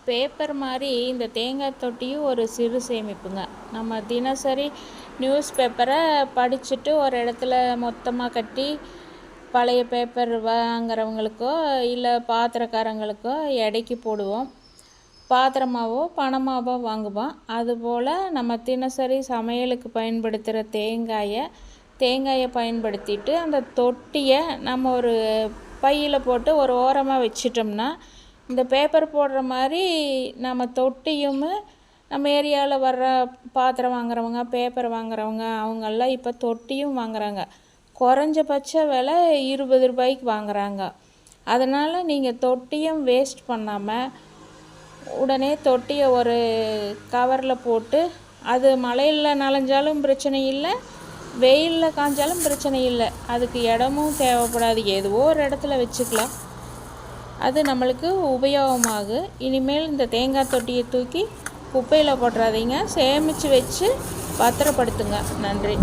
Paper மாதிரி இந்த தேங்காய் தொட்டியும் ஒரு சிறு சேமிப்புங்க. நம்ம தினசரி நியூஸ் பேப்பரை படிச்சுட்டு ஒரு இடத்துல மொத்தமாக கட்டி பழைய பேப்பர் வாங்குறவங்களுக்கோ இல்லை பாத்திரக்காரங்களுக்கோ எடைக்கு போடுவோம். பாத்திரமாவோ பணமாவோ வாங்குவோம். அதுபோல் நம்ம தினசரி சமையலுக்கு பயன்படுத்துகிற தேங்காயை பயன்படுத்திட்டு அந்த தொட்டியை நம்ம ஒரு பையில் போட்டு ஒரு ஓரமாக வச்சிட்டோம்னா, இந்த பேப்பர் போடுற மாதிரி நம்ம தொட்டியும் நம்ம ஏரியாவில் வர்ற பாத்திரம் வாங்குறவங்க, பேப்பர் வாங்குறவங்க அவங்கெல்லாம் இப்போ தொட்டியும் வாங்குறாங்க. குறைஞ்சபட்ச விலை 20 ரூபாய்க்கு வாங்குறாங்க. அதனால் நீங்கள் தொட்டியும் வேஸ்ட் பண்ணாமல் உடனே தொட்டியை ஒரு கவரில் போட்டு, அது மழையில் நனைஞ்சாலும் பிரச்சனை இல்லை, வெயிலில் காய்ஞ்சாலும் பிரச்சனை இல்லை. அதுக்கு இடமும் தேவைப்படாது, ஏதோ ஒரு இடத்துல வச்சுக்கலாம். அது நம்மளுக்கு உபயோகமாகும். இனிமேல் இந்த தேங்காய் தொட்டியை தூக்கி குப்பையில் போட்டுறாதீங்க, சேமித்து வச்சு பத்திரப்படுத்துங்க. நன்றி.